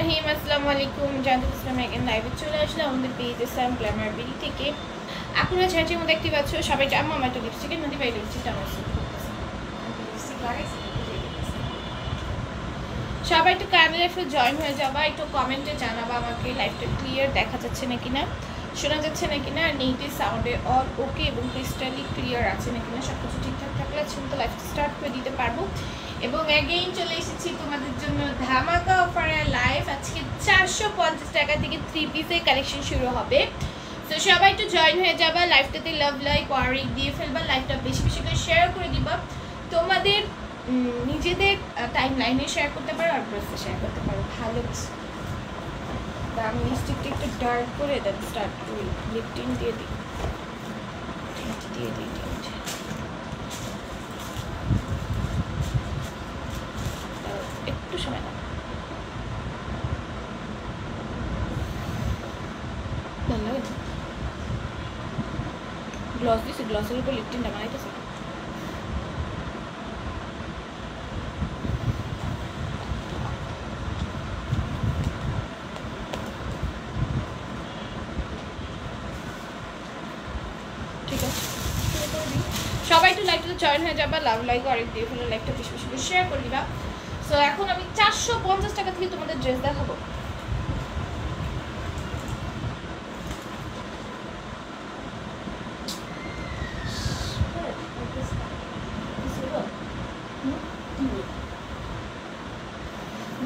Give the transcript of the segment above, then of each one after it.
রহিম, আসসালামু আলাইকুম। জান্নাতুল ইসলাম এগেন লাইভে চলে আসলাম আমাদের পেজ সাম গ্ল্যামার বিডি থেকে। আপনারা চ্যানেলের মধ্যে দেখতে পাচ্ছ সবাই জাম্মা আমার একটা লিপস্টিকের মধ্যে বাইরে লিপস্টিকটা আমার সবাই একটু কাইন্ডলি একটু জয়েন হয়ে যাবা, একটু কমেন্টে জানাবা আমাকে লাইভটা ক্লিয়ার দেখা যাচ্ছে নাকি না, শোনা যাচ্ছে নাকি না, নেটিভ সাউন্ডে অল ওকে এবং ক্রিস্টালি ক্লিয়ার আছে নাকি না, সব কিছু ঠিকঠাক থাকলে তো লাইভটা স্টার্ট করে দিতে পারবো। এবং অ্যাগেইন চলে এসেছি তোমাদের জন্য ধামাকা অফারে লাইভ। আজকে 450 টাকা থেকে 3 পিসের কালেকশন শুরু হবে। তো সবাই একটু জয়েন হয়ে যাবা, লাইভটাতে লাভ লাইক ওয়ারিক দিয়ে ফেলবা, লাইভটা বেশি বেশি করে শেয়ার করে দিবা। তোমাদের নিজেদের টাইম লাইনে শেয়ার করতে পারো আর ব্রেসে শেয়ার করতে পারো। ভালো আমি লিপস্টিকটা একটু ডার্ক করে দেন স্টার্ট করি, লিপ টিন্ট দিয়ে দিই একটু সময় না গ্লস দিছি, গ্লসের উপর লিপ টিন্টটা বানাইতেছে। ঠিক আছে, সবাই একটু লাইভটাতে জয়েন হয়ে যাবা, লাভ লাইক আরেক দিয়ে ফেলে লাইভটা বেশি বেশি করে শেয়ার করে দিবা। সো এখন আমি 450 টাকা থেকে তোমাদের ড্রেস দেখাবো।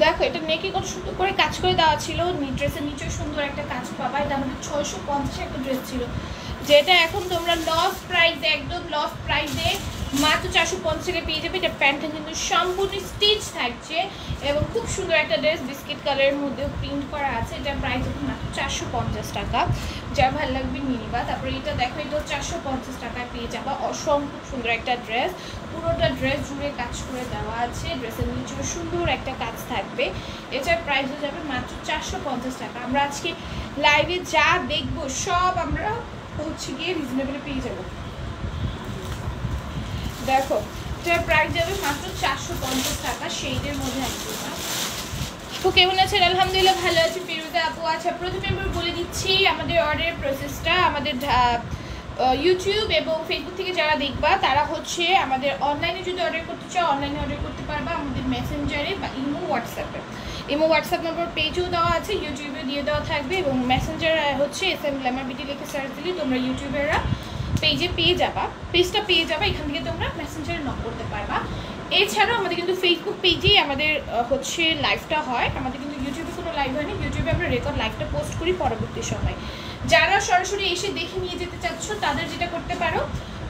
দেখো এটা নেকে কত সুন্দর করে কাজ করে দেওয়া ছিল, ড্রেসের নিচেও সুন্দর একটা কাজ পাবা। এটা আমাদের 650 একটা ড্রেস ছিল, যেটা এখন তোমরা লস প্রাইসে, একদম লস প্রাইসে মাত্র 450 টাকা পেয়ে যাবে। এটা প্যান্টটা কিন্তু সম্পূর্ণ স্টিচ থাকছে এবং খুব সুন্দর একটা ড্রেস, বিস্কিট কালারের মধ্যেও প্রিন্ট করা আছে। এটা প্রাইস এখন মাত্র 450 টাকা, যা ভালো লাগবে নিয়ে নিবা। তারপরে এটা দেখো, এটা 450 টাকায় পেয়ে যাবা। অসম্ভব সুন্দর একটা ড্রেস, পুরোটা ড্রেস জুড়ে কাজ করে দেওয়া আছে, ড্রেসের নিচেও সুন্দর একটা কাজ থাকবে। এটার প্রাইস হয়ে যাবে মাত্র 450 টাকা। আমরা আজকে লাইভে যা দেখবো সব আমরা হচ্ছে গিয়ে রিজনেবলে পেয়ে যাবো। দেখো এটার প্রাইস যাবে মাত্র 450 টাকা, শেডের মধ্যে একদম। তো কেমন আছেন? আলহামদুলিল্লাহ ভালো আছি, ফিরোজা আপু। আচ্ছা, প্রথমে আমরা বলে দিচ্ছি আমাদের অর্ডারের প্রসেসটা। আমাদের ইউটিউব এবং ফেসবুক থেকে যারা দেখবা তারা হচ্ছে আমাদের অনলাইনে যদি অর্ডার করতে চাও অনলাইনে অর্ডার করতে পারবা আমাদের মেসেঞ্জারে বা ইমো হোয়াটসঅ্যাপ নম্বর পেজও দেওয়া আছে, ইউটিউবে দিয়ে দেওয়া থাকবে। এবং মেসেঞ্জার হচ্ছে SM গ্ল্যামার বিডি লিখে সার্চ দিলে তোমরা ইউটিউবেরা পেজটা পেয়ে যাবা। এখান থেকে তোমরা মেসেঞ্জারে নক করতে পারবা। এছাড়াও আমাদের কিন্তু ফেসবুক পেজেই আমাদের হচ্ছে লাইভটা হয়। আমাদের কিন্তু ইউটিউবে কোনো লাইভ হয়নি, ইউটিউবে আমরা রেকর্ড লাইভটা পোস্ট করি পরবর্তী সময়। যারা সরাসরি এসে দেখে নিয়ে যেতে চাচ্ছ তাদের যেটা করতে পারো,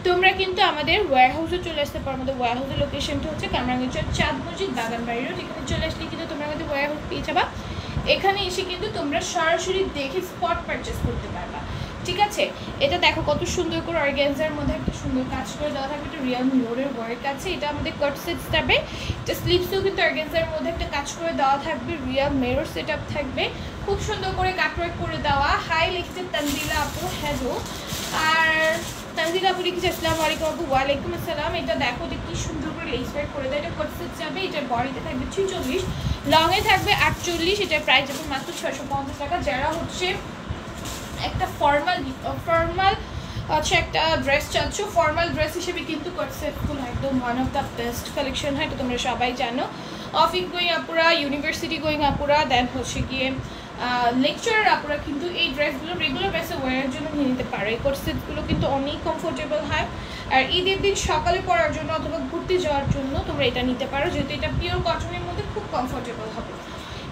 তোমরা কিন্তু আমাদের ওয়্যার হাউসে চলে আসতে পারো। আমাদের ওয়্যার হাউসের লোকেশনটা হচ্ছে কামরাঙ্গীরচর চাঁদ মসজিদ বাগানবাড়ি রোড। এখানে চলে আসলে কিন্তু তোমরা আমাদের ওয়্যার হাউস পেয়ে যাবা। এখানে এসে কিন্তু তোমরা সরাসরি দেখে স্পট পারচেস করতে পারবা। ঠিক আছে, এটা দেখো কত সুন্দর করে অর্গানজার মধ্যে একটা সুন্দর কাজ করে দেওয়া থাকবে, এটা রিয়াল মিররের ওয়ার্ক আছে। এটা আমাদের কাট সেট থাকবে, এটা স্লিভসেও কিন্তু অর্গানজার মধ্যে একটা কাজ করে দেওয়া থাকবে, রিয়াল মিরর সেট আপ থাকবে, খুব সুন্দর করে কাটওয়ার্ক করে দেওয়া। হাই লিখছে তানজিলা আপু, হ্যালো। আর তানজিলা আপু লিখেছে আসসালামু আলাইকুম আপু। ওয়ালাইকুম আসসালাম। এটা দেখো যে কি সুন্দর করে লেস ওয়ার্ক করে দেয়, এটা কাট সেট যাবে। এটার বডিতে থাকবে 46, লংয়ে থাকবে 48। এটার প্রাইস যাবে মাত্র 650 টাকা। যারা হচ্ছে একটা ফর্মাল হচ্ছে একটা ড্রেস চাচ্ছ, ফর্মাল ড্রেস হিসেবে কিন্তু কটসেটফুল একদম one of the best collection হয়, এটা তোমরা সবাই জানো। অফিস গোয়িং আপুরা, ইউনিভার্সিটি গোয়িং আপুরা, দেন হচ্ছে গিয়ে লেকচারার আপুরা কিন্তু এই ড্রেসগুলো রেগুলার বেসে ওয়ারের জন্য নিয়ে নিতে পারো। এই কোটসেটগুলো কিন্তু অনেক কমফোর্টেবল হয়, আর ঈদের দিন সকালে পরার জন্য অথবা ঘুরতে যাওয়ার জন্য তোমরা এটা নিতে পারো, যেহেতু এটা পিওর কটনের মধ্যে খুব কমফোর্টেবল হবে।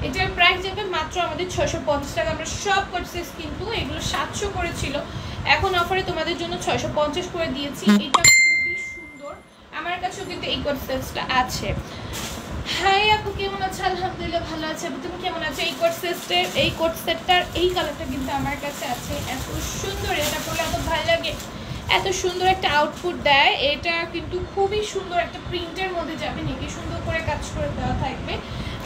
এটার প্রাইস যাবে মাত্র আমাদের 650 টাকা। আমরা সব কোটসেস কিন্তু এগুলো 700 করে ছিল, এখন অফারে তোমাদের জন্য 650 করে দিয়েছি। এটা খুবই সুন্দর, আমার কাছেও কিন্তু এই কোটসেসটা আছে। হাই আপু, কেমন আছো? আলহামদুলিল্লাহ ভালো আছে। আপু তুমি কেমন আছো? এই কোট সেটটার এই কালারটা কিন্তু আমার কাছে আছে, এত সুন্দর, এটা পরে এত ভালো লাগে, এত সুন্দর একটা আউটপুট দেয়। এটা কিন্তু খুবই সুন্দর একটা প্রিন্টের মধ্যে যাবে, নেকে সুন্দর করে কাজ করে দেওয়া থাকবে।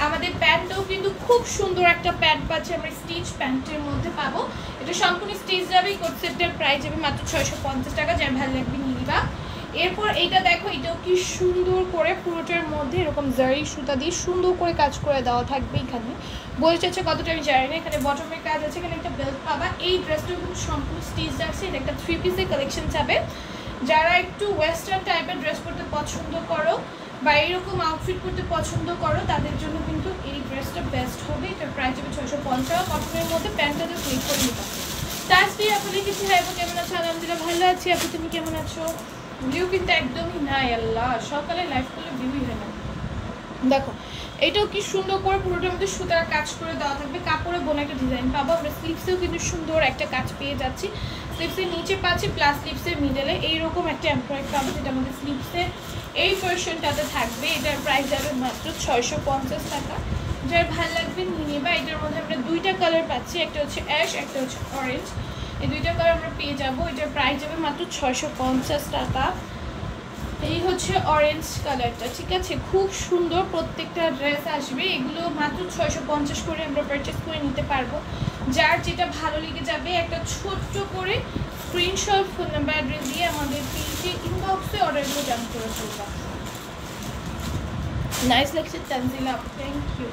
আমাদের প্যান্টটাও কিন্তু খুব সুন্দর একটা প্যান্ট পাচ্ছে, আমরা স্টিচ প্যান্টের মধ্যে পাবো। এটা সম্পূর্ণ স্টিচ যাবে। কোট সেটটার প্রাইস যাবে মাত্র 650 টাকা, যার ভালো লাগবে নিয়ে নিবা। এরপর এইটা দেখো, এটাও কি সুন্দর করে পুরোটার মধ্যে এরকম জারি সুতা দিয়ে সুন্দর করে কাজ করে দেওয়া থাকবে। এখানে বলতে চাচ্ছে কতটা আমি জানি না, এখানে বটমের কাজ আছে, এখানে একটা বেল্ট পাবা। এই ড্রেসটা কিন্তু সম্পূর্ণ স্টিচ আছে, এটা একটা 3 পিসের কালেকশন যাবে। যারা একটু ওয়েস্টার্ন টাইপের ড্রেস পরতে পছন্দ করো বা এইরকম আউটফিট করতে পছন্দ করো, তাদের জন্য কিন্তু এই ড্রেসটা বেস্ট হবে। এটার প্রাইস হবে 650 কটনের মধ্যে, প্যান্টটা তো ক্লিক করে নিতে হবে। তাসবি আপু লিখেছি, হ্যাঁ আপু কেমন আছো? আলহামদুলিল্লাহ ভালো আছি আপু, তুমি কেমন আছো? ভিউ কিন্তু একদমই নাই, আল্লাহ সকালে লাইভ করলে ভিউই হয় না। দেখো এটাও কি সুন্দর করে পুরোটার মধ্যে সুতার কাজ করে দেওয়া থাকবে, কাপড়ে বোনা একটা ডিজাইন পাবো আমরা। স্লিভসেও কিন্তু সুন্দর একটা কাজ পেয়ে যাচ্ছি, স্লিভসের নিচে পাচ্ছি প্লাস স্লিভসের মিডলে এইরকম একটা এমব্রয়ডারি পাবো, যেটা আমাদের স্লিভসের এই পোর্শনটাতে থাকবে। এটার প্রাইস যাবে মাত্র 650 টাকা। যার ভালো লাগবে নিয়ে নেবা। এটার মধ্যে আমরা দুইটা কালার পাচ্ছি, একটা হচ্ছে অ্যাশ, একটা হচ্ছে অরেঞ্জ। এই দুইটা কালার আমরা পেয়ে যাবো। এটার প্রাইস যাবে মাত্র 650 টাকা। এই হচ্ছে অরেঞ্জ কালারটা, ঠিক আছে? খুব সুন্দর প্রত্যেকটা ড্রেস আসবে। এগুলো মাত্র 650 করে আমরা পারচেস করে নিতে পারবো। যার যেটা ভালো লেগে যাবে একটা ছোট্ট করে স্ক্রিনশট, ফোন নাম্বার, অ্যাড্রেস দিয়ে আমাদের পেজে ইনবক্সে অর্ডারগুলো ডান করে ফেলবা। নাইস লাগছে তানজিলা, থ্যাংক ইউ।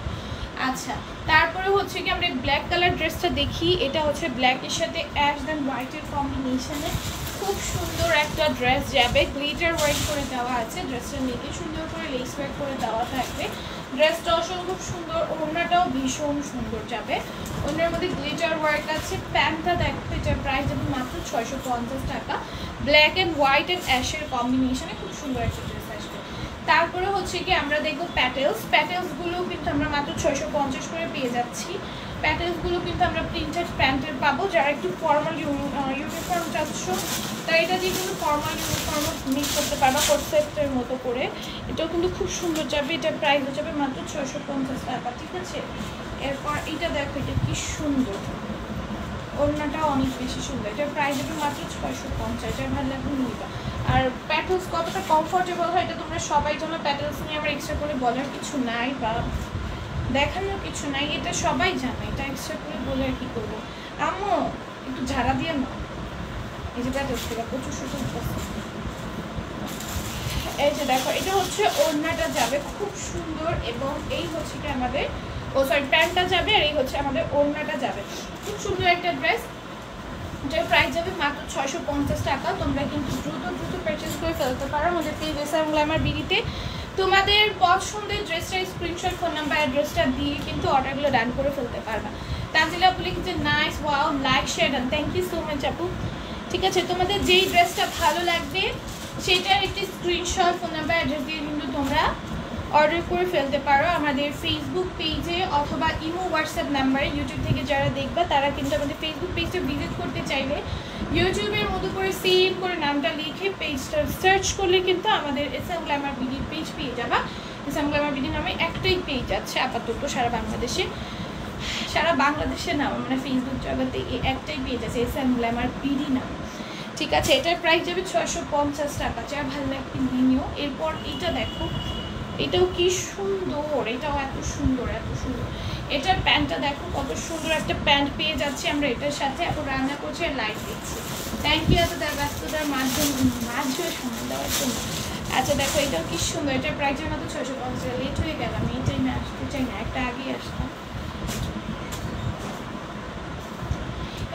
আচ্ছা, তারপরে হচ্ছে কি আমরা ব্ল্যাক কালার ড্রেসটা দেখি। এটা হচ্ছে ব্ল্যাকের সাথে অ্যাশ দেন হোয়াইটের কম্বিনেশনে খুব সুন্দর একটা ড্রেস যাবে। গ্লিটার ওয়ার্ক করে দেওয়া আছে, ড্রেসটা নিতে সুন্দর করে লেস ওয়ার্ক করে দেওয়া থাকবে। ড্রেসটা অসম্ভব সুন্দর, ওড়নাটাও ভীষণ সুন্দর যাবে। ওড়নার মধ্যে গ্লিটার ওয়ার্ক আছে। প্যান্টটা দেখো, এটার প্রাইস যাবে মাত্র 650 টাকা। ব্ল্যাক অ্যান্ড হোয়াইট অ্যান্ড অ্যাশের কম্বিনেশনে খুব সুন্দর একটা ড্রেস আসবে। তারপরে হচ্ছে কি আমরা দেখবো প্যাটেলসগুলো কিন্তু আমরা মাত্র 650 করে পেয়ে যাচ্ছি। প্যাটেলসগুলো কিন্তু আমরা প্রিন্টেড প্যান্টের পাবো। যারা একটু ফর্মাল ইউনিফর্ম চাচ্ছ তারা এটা দিয়ে কিন্তু ফর্মাল ইউনিফর্ম মিক্স করতে পারবা কনসেপ্টের মতো করে। এটাও কিন্তু খুব সুন্দর যাবে। এটার প্রাইস হয়ে যাবে মাত্র 650 টাকা, ঠিক আছে? এরপর এটা দেখো, এটা কি সুন্দর, ওড়নাটাও অনেক বেশি সুন্দর। এটার প্রাইস হবে মাত্র 650। এটার ভালো লাগবে নিবা। আর প্যাটেলস কতটা কমফোর্টেবল হয় এটা তোমরা সবাই জানো। প্যাটেলস নিয়ে আমার এক্সট্রা করে বলার কিছু নাই বা দেখানোর কিছু নাই, এটা সবাই জানে। এটা এক্সট্রা করে বলে আর কি করবো। আম্মু একটু ঝাড়া দিয়ে নাও, এই যে প্যাটেলস থেকে প্রচুর সুন্দর। এই যে দেখো, এটা হচ্ছে ওড়নাটা যাবে খুব সুন্দর, এবং এই হচ্ছে কি আমাদের প্যান্টটা যাবে, আর এই হচ্ছে আমাদের ওড়নাটা যাবে। খুব সুন্দর একটা ড্রেস, যার প্রাইস যাবে মাত্র 650 টাকা। তোমরা কিন্তু দ্রুত পারচেস করে ফেলতে পারো আমাদের পেজ এসএম গ্ল্যামার বিডিতে। তোমাদের পছন্দের ড্রেসটা স্ক্রিনশট, ফোন নাম্বার, অ্যাড্রেসটা দিয়ে কিন্তু অর্ডারগুলো ডান করে ফেলতে পারবা। তানজিলা আপু লিখেছে nice, wow, like share done, thank you so much আপু। ঠিক আছে, তোমাদের যেই ড্রেসটা ভালো লাগবে সেটার একটি স্ক্রিনশট, ফোন নাম্বার, অ্যাড্রেস দিয়ে কিন্তু তোমরা অর্ডার করে ফেলতে পারো আমাদের ফেসবুক পেজে অথবা ইমো, হোয়াটসঅ্যাপ নাম্বারে। ইউটিউব থেকে যারা দেখবা তারা কিন্তু আমাদের ফেসবুক পেজটা ভিজিট করতে চাইলে ইউটিউবের মতো করে সেভ করে নামটা লিখে পেজটা সার্চ করলে কিন্তু আমাদের এসএম গ্ল্যামার বিডির পেজ পেয়ে যাবা। এসএম গ্ল্যামার বিডি নামে একটাই পেজ আছে আপাতত সারা বাংলাদেশে না, মানে ফেসবুক জগতে এই একটাই পেজ আছে এসএম গ্ল্যামার বিডি নামে, ঠিক আছে? এটার প্রাইস যাবে 650 টাকা। যা ভালো লাগবে নিয়ে নিও। এরপর এটা দেখো, এটাও কি সুন্দর, এটাও এত সুন্দর। এটার প্যান্টটা দেখো, কত সুন্দর একটা প্যান্ট পেয়ে যাচ্ছি আমরা এটার সাথে। এখন রান্না করছি আর লাইট দিচ্ছি, থ্যাংক ইউ এত ব্যস্ততার মাঝে সময় দেওয়ার জন্য। আচ্ছা দেখো, এটাও কি সুন্দর। এটার প্রাইসের মতো 650। লেট হয়ে গেল, আমি এই টাইমে আসতে চাই না, একটা আগেই আসতাম।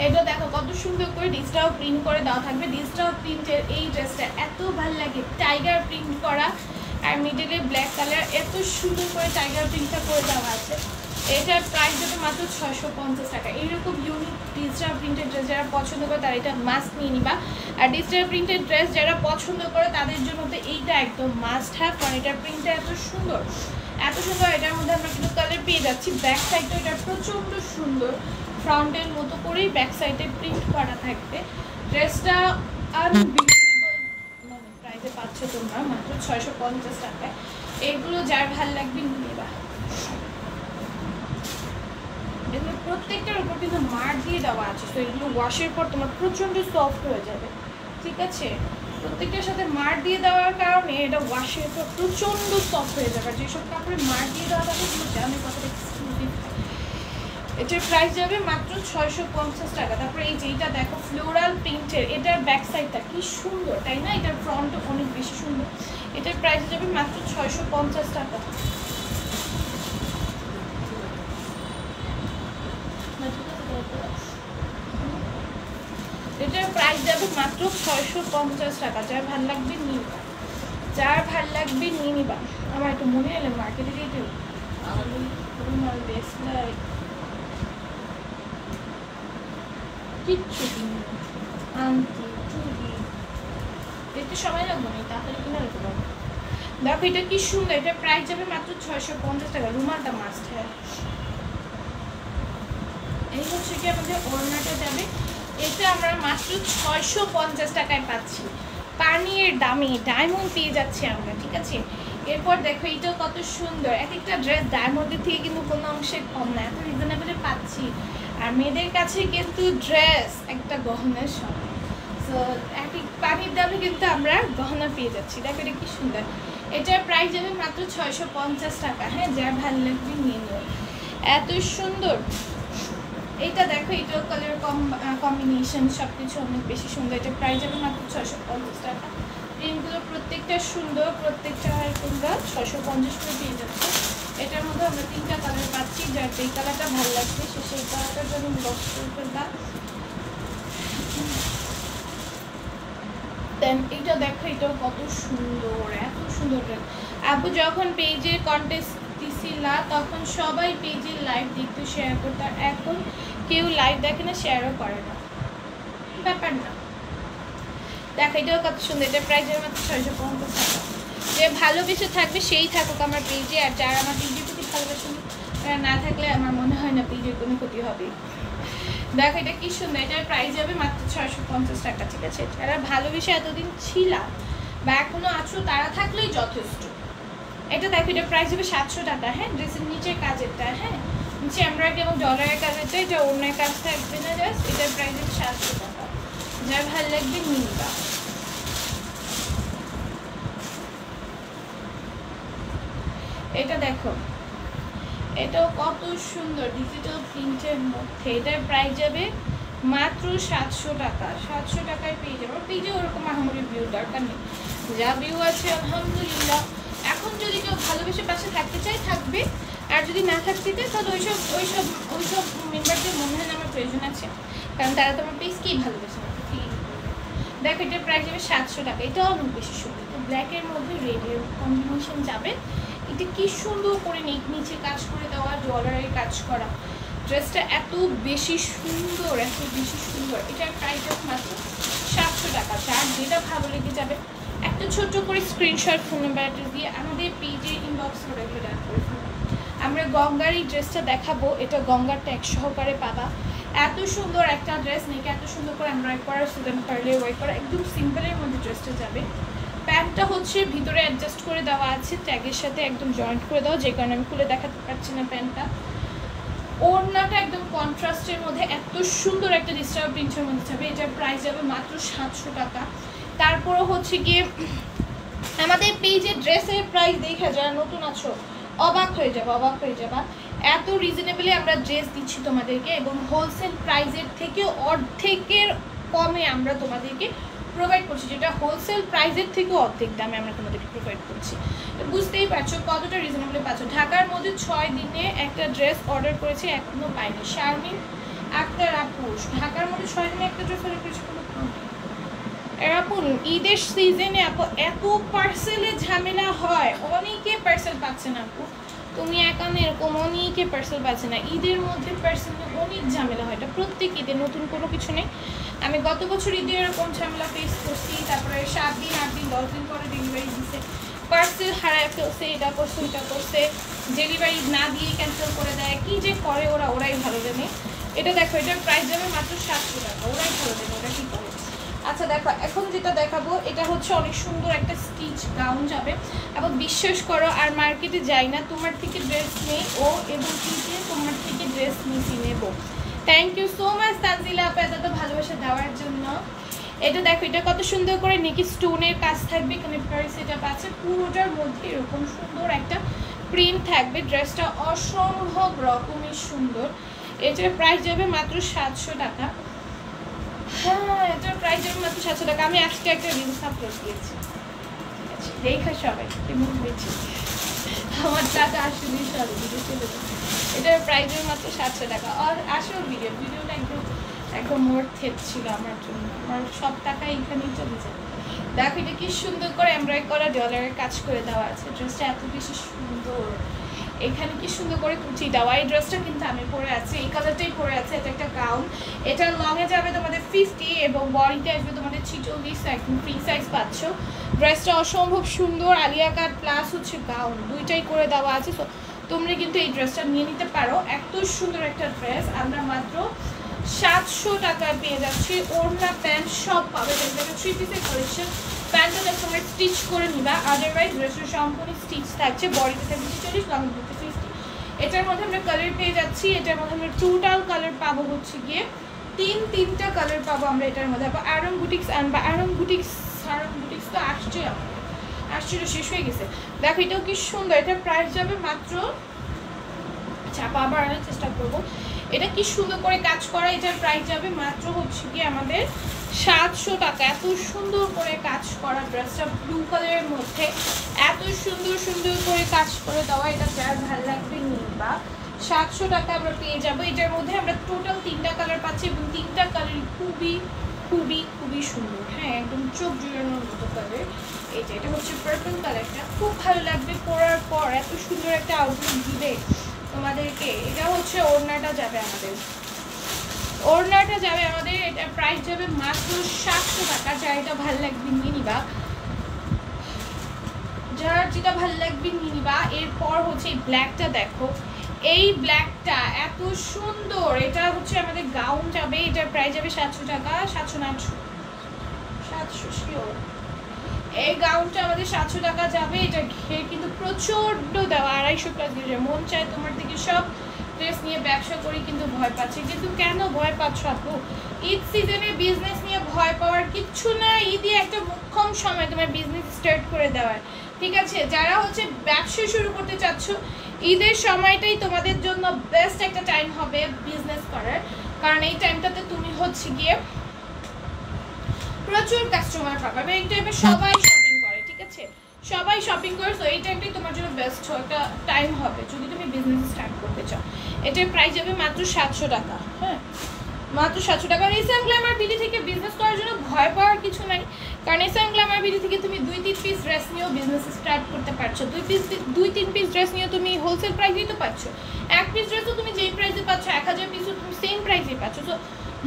এটা দেখো কত সুন্দর করে ডিজিটাল প্রিন্ট করে দেওয়া থাকবে। ডিজিটাল প্রিন্টের এই ড্রেসটা এত ভালো লাগে, টাইগার প্রিন্ট করা আর মিডলে ব্ল্যাক কালার, এত সুন্দর করে টাইগার প্রিন্টটা করে দেওয়া আছে। এটার প্রাইস দেবে মাত্র 650 টাকা। এইরকম ইউনিক ডিজিটাল প্রিন্টেড ড্রেস যারা পছন্দ করে তারা এটা মাস্ট নিয়ে নিবা। আর ডিজিটাল প্রিন্টেড ড্রেস যারা পছন্দ করে তাদের জন্য তো এইটা একদম মাস্ট হ্যাভ, কারণ এটার প্রিন্টটা এত সুন্দর। এটার মধ্যে আমরা কিন্তু কালার পেয়ে যাচ্ছি। ব্যাক সাইডটা এটা প্রচণ্ড সুন্দর, ফ্রন্টের মতো করেই ব্যাক সাইডে প্রিন্ট করা থাকবে। ড্রেসটা আনবিলিভেবল মানে প্রাইসে পাচ্ছ তোমরা মাত্র 650 টাকায়। এগুলো যার ভাল লাগবে নিয়ে নেবা। এগুলো প্রত্যেকটার উপর কিন্তু মার দিয়ে দেওয়া আছে, তো এগুলো ওয়াশের পর তোমার প্রচণ্ড সফট হয়ে যাবে, ঠিক আছে? প্রত্যেকটার সাথে মার দিয়ে দেওয়ার কারণে এটা ওয়াশের পর প্রচণ্ড সফট হয়ে যাবে। যেসব কাপড়ে মার দিয়ে দেওয়া থাকে সেগুলো জানে কতটা এক্সক্লুসিভ। এটার প্রাইস যাবে মাত্র 650 টাকা। তারপরে এই যে এটা দেখো ফ্লোরাল প্রিন্টের, এটার ব্যাক সাইডটা কি সুন্দর তাই না, এটার ফ্রন্টও অনেক বেশি সুন্দর। এটার প্রাইস যাবে মাত্র 650 টাকা। এটার প্রাইস যাবে মাত্র 650 টাকা। যার ভাল লাগবে নিয়ে নিবা, যার ভাল লাগবে নিয়ে নিবা। আমার একটু মনে এলো মার্কেটে যেতে কিচ্ছু কিনে আনতে চুড়ি দেখতে সময় লাগবে না, তাহলে কিনে নিতে পারবো। দেখো এটা কি সুন্দর, এটার প্রাইস যাবে মাত্র 650 টাকা। রুমালটা মাস্ট। হ্যাঁ, এই হচ্ছে কি আমাদের ওড়নাটা যাবে, এটা আমরা মাত্র 650 টাকায় পাচ্ছি। পানির দামে ডায়মন্ড পেয়ে যাচ্ছি আমরা, ঠিক আছে। এরপর দেখো এটাও কত সুন্দর, এক একটা ড্রেস ডায়মন্ডের থেকে কিন্তু কোনো অংশে কম না, এত রিজনেবলে পাচ্ছি। আর মেয়েদের কাছে কিন্তু ড্রেস একটা গহনার সমান, সো এক পানির দামে কিন্তু আমরা গহনা পেয়ে যাচ্ছি। দেখো এটা কি সুন্দর, এটার প্রাইস যাবে মাত্র 650 টাকা। হ্যাঁ, যার ভালো লাগবে নিয়ে নেব, এত সুন্দর। এটা দেখো এটাও কালার কম্বিনেশন সব কিছু অনেক বেশি সুন্দর। এটা প্রাইস যাবে মাত্র 650 টাকা। প্রিন্টগুলো প্রত্যেকটা সুন্দর, প্রত্যেকটা তোমরা 650 করে পেয়ে যাচ্ছে। এটার মধ্যে আমরা 3টা কালার পাচ্ছি, যার যেই কালারটা ভালো লাগবে সে সেই কালারটার জন্য বক্স করে ফেলবা। দেন এটা দেখো এটাও কত সুন্দর, এত সুন্দর। আপু যখন পেজের কন্টেস্ট দিছিলা তখন সবাই পেজের লাইভ দেখতে শেয়ার করতো, আর এখন কেউ লাইভ দেখে না, শেয়ারও করে না, ব্যাপার না। দেখো এটাও কত সুন্দর, এটার প্রাইস মাত্র 650 টাকা। যে ভালোবেসে থাকবে সেই থাকুক আমার পেজে, আর যারা আমার পেজের প্রতি ভালোবাসেন তারা না থাকলে আমার মনে হয় না পেজের কোনো ক্ষতি হবে। দেখো এটা কি সুন্দর, এটার প্রাইস যাবে মাত্র 650 টাকা, ঠিক আছে। যারা ভালোবেসে এতদিন ছিলা বা এখনো আছো তারা থাকলেই যথেষ্ট। এটা দেখো এটার প্রাইস হবে 700 টাকা। হ্যাঁ, ড্রেসের নিচের কাজেরটা, হ্যাঁ নিচে এমব্রয়ডারি এবং ডলারের কাজেরটা, এটা অন্যের কাজ থাকবে না জাস্ট। এটার প্রাইস হবে 700 টাকা। যার ভালো লাগবে নিয়ে নিবা। এটা দেখো এটাও কত সুন্দর ডিজিটাল প্রিন্টের মধ্যে, এটার প্রাইস যাবে মাত্র 700 টাকা। 700 টাকায় পেয়ে যাবো। পেজে ওরকম আহামরি ভিউ দরকার নেই, যা ভিউ আছে আলহামদুলিল্লাহ। এখন যদি কেউ ভালোবেসে পাশে থাকতে চায় থাকবে, আর যদি না থাকতে চায় তাহলে ওইসব মেম্বারদের মনে হয় না আমার প্রয়োজন আছে, কারণ তারা তো আমার পেজকেই ভালোবেসে না। দেখো এটার প্রাইস যাবে 700 টাকা। এটাও অনেক বেশি সুন্দর, তো ব্ল্যাকের মধ্যে রেডের কম্বিনেশন যাবে। এটা কি সুন্দর করে নিচে কাজ করে দেওয়া, ডলারের কাজ করা, ড্রেসটা এত বেশি সুন্দর, এত বেশি সুন্দর। এটার প্রাইস মাত্র 700 টাকা। যার যেটা ভালো লেগে যাবে একটা ছোট্ট করে স্ক্রিনশট ফোন নাম্বার অ্যাড্রেস দিয়ে আমাদের পেজে ইনবক্স করে ডান করে ফেলবো। আমরা গঙ্গার এই ড্রেসটা দেখাবো, এটা গঙ্গার ট্যাগ সহকারে পাবা। এত সুন্দর একটা ড্রেস, নেকে এত সুন্দর করে এমব্রয়ডারি করা, স্টুডেন্ট পারলে ওয়ার্ক করা, একদম সিম্পলের মধ্যে ড্রেসটা যাবে। প্যান্টটা হচ্ছে ভিতরে অ্যাডজাস্ট করে দেওয়া আছে, ট্যাগের সাথে একদম জয়েন্ট করে দেওয়া, যে কারণে আমি খুলে দেখাতে পারছি না প্যান্টটা। ওড়নাটা একদম কন্ট্রাস্টের মধ্যে এত সুন্দর একটা ডিজিটাল প্রিন্টের মধ্যে যাবে। এটার প্রাইস যাবে মাত্র 700 টাকা। তারপরে হচ্ছে গিয়ে আমাদের পেজে ড্রেসের প্রাইস দেখে যারা নতুন আছো অবাক হয়ে যাবা। এত রিজনেবলি আমরা ড্রেস দিচ্ছি তোমাদেরকে, এবং হোলসেল প্রাইসের থেকে অর্ধেকের কমে আমরা তোমাদেরকে প্রোভাইড করছি, যেটা হোলসেল প্রাইসের থেকে অর্ধেক দামে আমরা তোমাদেরকে প্রোভাইড করছি। তো বুঝতেই পারছো কতটা রিজনেবলি পাচ্ছ। ঢাকার মধ্যে 6 দিনে একটা ড্রেস অর্ডার করেছি, এখনো পাইনি। শারমিন আক্তার আপু ঢাকার মধ্যে 6 দিনে একটা ড্রেস অর্ডার করেছি, কোনো আপু ঈদের সিজনে আপু এত পার্সেলে ঝামেলা হয়, অনেকে পার্সেল পাচ্ছে না আপু, তুমি একা না, এরকম অনেকে পার্সেল পাচ্ছে না। ঈদের মধ্যে পার্সেলে অনেক ঝামেলা হয়, এটা প্রত্যেক ঈদে, নতুন কোনো কিছু নেই। আমি গত বছর ঈদে এরকম ঝামেলা ফেস করছি, তারপরে 7 দিন 8 দিন 10 দিন পরে ডেলিভারি দিচ্ছে, পার্সেল হারায় ফেলছে, এটা করছে ওইটা করছে, ডেলিভারি না দিয়ে ক্যান্সেল করে দেয়, কি যে করে ওরাই ভালো জানে। এটা দেখো এটার প্রাইস যাবে মাত্র 700 টাকা, ওরাই ভালো জানে ওরা কী করে। আচ্ছা দেখো এখন যেটা দেখাবো এটা হচ্ছে অনেক সুন্দর একটা স্টিচ গাউন যাবে, এবং বিশ্বাস করো আর মার্কেটে যাই না, তোমার থেকে ড্রেস নেই ও, এবং কিনে তোমার থেকে ড্রেস নিয়ে নেব। Thank you so much Tanzila আপা এত ভালোবাসা দেওয়ার জন্য। এটা দেখো এটা কত সুন্দর করে নেকি স্টোনের কাজ থাকবে, এখানে প্রাইস এটা পাচ্ছে, পুরোটার মধ্যে এরকম সুন্দর একটা প্রিন্ট থাকবে। ড্রেসটা অসম্ভব রকমের সুন্দর। এটার প্রাইস যাবে মাত্র 700 টাকা। হ্যাঁ, এটার প্রাইস যাবে মাত্র 700 টাকা। আমি আজকে একটা রিলস আপলোড দিয়েছি, দেখা সবাই কেমন হয়েছে, আমার টাকা আসলে সব ভিডিও চলে যাবে। এটার প্রাইস যাবে মাত্র 700 টাকা। আর আসল ভিডিওটা একদম ওয়ার্থ ছিল আমার জন্য, আমার সব টাকা এখানেই চলে যায়। দেখো এটা কি সুন্দর করে এমব্রয়ডারি করা ডলারের কাজ করে দেওয়া আছে, ড্রেসটা এত বেশি সুন্দর। এখানে কি সুন্দর করে কুচি দেওয়া। এই ড্রেসটা কিন্তু আমি পরে আছি, এই কালারটাই পরে আছে। এটা একটা গাউন, এটা লংয়ে যাবে তোমাদের 50 এবং বডিতে আসবে তোমাদের 46, একদম ফ্রি সাইজ পাচ্ছ। ড্রেসটা অসম্ভব সুন্দর, আলিয়া কাট প্লাস হচ্ছে গাউন দুইটাই করে দেওয়া আছে। তো তোমরা কিন্তু এই ড্রেসটা নিয়ে নিতে পারো। এত সুন্দর একটা ড্রেস আমরা মাত্র 700 টাকায় পেয়ে যাচ্ছি। ওড়না প্যান্ট সব পাবে। দেখবে 3 পিসের কালেকশন। প্যান্টটা তোমার স্টিচ করে নিবা, আদারওয়াইজ ড্রেসের সম্পূর্ণ স্টিচ থাকছে। বডিতে থাকবে 40, লং দিতে 50। এটার মধ্যে আমরা কালার পেয়ে যাচ্ছি। এটার মধ্যে আমরা টোটাল কালার পাবো হচ্ছে গিয়ে তিনটা কালার পাবো আমরা এটার মধ্যে। আরং বুটিক্স আনবা, আরং বুটিক্স তো আসছে, আসছিল, শেষ হয়ে গেছে। দেখো এটাও কি সুন্দর। এটা প্রাইস যাবে মাত্র, চাপা আবার আনার চেষ্টা করবো। এটা কি সুন্দর করে কাজ করা। এটার প্রাইস যাবে মাত্র হচ্ছে কি আমাদের 700 টাকা। এত সুন্দর করে কাজ করা ড্রেসটা ব্লু কালারের মধ্যে এত সুন্দর করে কাজ করে দেওয়া। এটা যার ভালো লাগবে নিবা। 700 টাকা আমরা পেয়ে যাবো। এটার মধ্যে আমরা টোটাল 3টা কালার পাচ্ছি এবং 3টা কালারই খুবই সুন্দর। হ্যাঁ, একদম চোখ জুড়ানোর মতো কালার। এটা হচ্ছে পার্পল কালারটা, খুব ভালো লাগবে পরার পর। এত সুন্দর একটা আউটলুক দিবে তোমাদেরকে। এটা হচ্ছে ওড়নাটা যাবে আমাদের, এটা প্রাইস যাবে মাত্র 700 টাকা। যার এটা ভালো লাগবে নিয়ে নিবা, যার যেটা ভালো লাগবে নিয়ে নিবা। এরপর হচ্ছে এই ব্ল্যাকটা দেখো, এই ব্ল্যাকটা এত সুন্দর। এটা হচ্ছে আমাদের গাউন যাবে। এটার প্রাইস যাবে 700 টাকা। 700 না 700 শিওর। এই গাউনটা আমাদের 700 টাকা যাবে। এটা ঘের কিন্তু প্রচন্ড দেওয়া, 250 প্লাস দিয়ে। মন চায় তোমার থেকে সব ড্রেস নিয়ে ব্যবসা করি, কিন্তু ভয় পাচ্ছি। কিন্তু কেন ভয় পাচ্ছ আপু? ঈদ সিজনে বিজনেস নিয়ে ভয় পাওয়ার কিচ্ছু না। ঈদই একটা মোক্ষম সময় তোমার বিজনেস স্টার্ট করে দেওয়ার, ঠিক আছে? যারা হচ্ছে ব্যবসা শুরু করতে চাচ্ছ, ঈদের সময়টাই তোমাদের জন্য বেস্ট একটা টাইম হবে বিজনেস করার। কারণ এই টাইমটাতে তুমি হচ্ছে গিয়ে প্রচুর কাস্টমার পাবে। এই টাইমে সবাই শপিং করে, ঠিক আছে? সবাই শপিং করে। তো এই টাইমটাই তোমার জন্য বেস্ট একটা টাইম হবে যদি তুমি বিজনেস স্টার্ট করতে চাও। এটার প্রাইস যাবে মাত্র 700 টাকা। হ্যাঁ, মাত্র 700 টাকা। এসএম গ্ল্যামার বিডি থেকে বিজনেস করার জন্য ভয় পাওয়ার কিছু নাই। কারণ এসএম গ্ল্যামার বিডি থেকে তুমি 2-3 পিস ড্রেস নিয়েও বিজনেস স্টার্ট করতে পারছো। 2-3 পিস ড্রেস নিয়ে তুমি হোলসেল প্রাইসেই তো পাচ্ছ। 1 পিস ড্রেসও তুমি যেই প্রাইসে পাচ্ছ, 1000 পিসও তুমি সেম প্রাইসেই পাচ্ছ। তো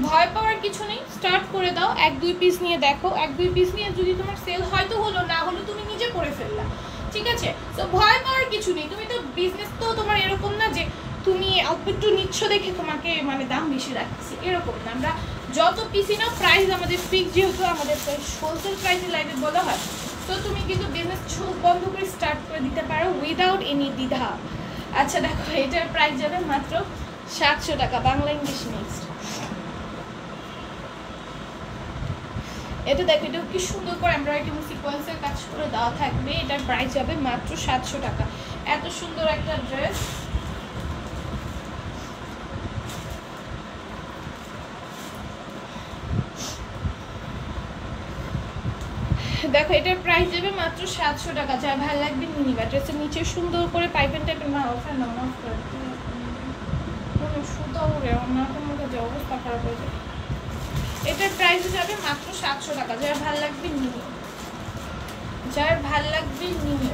ভয় পাওয়ার কিছু নেই, স্টার্ট করে দাও। 1-2 পিস নিয়ে দেখো। 1-2 পিস নিয়ে যদি তোমার সেল হয়তো হলো, না হলো তুমি নিজে করে ফেললা, ঠিক আছে? তো ভয় পাওয়ার কিছু নেই। তুমি তো বিজনেস তো তোমার এরকম না যে তুমি অল্প একটু নিচ্ছ দেখে তোমাকে মানে দাম বেশি রাখছি, এরকম না। আমরা যত পিসি না প্রাইস আমাদের ফিক্স, যেহেতু আমাদের হোলসেল প্রাইসে লাইভে বলা হয়। তো তুমি কিন্তু বিজনেস চোখ বন্ধ করে স্টার্ট করে দিতে পারো উইদাউট এনি দ্বিধা। আচ্ছা দেখো, এটার প্রাইস যাবে মাত্র 700 টাকা। Bangla English mixed. এটা দেখো, এটা কি সুন্দর করে এমব্রয়ডারি এবং সিকোয়েন্সের কাজ করে দেওয়া থাকবে। এটার প্রাইস যাবে মাত্র 700 টাকা। এত সুন্দর একটা ড্রেস। দেখো এটার প্রাইস যাবে মাত্র 700 টাকা। যা ভালো লাগবে নিয়ে নিবা। ড্রেসের নিচে সুন্দর করে পাইপেন টাইপের না অফার না অফ করে সুতো উড়ে ওনার মধ্যে যে অবস্থা খারাপ হয়ে যায়। এটার প্রাইস যাবে মাত্র 700 টাকা। যার ভাল লাগবে নিয়ে, যার ভাল লাগবে নিয়ে।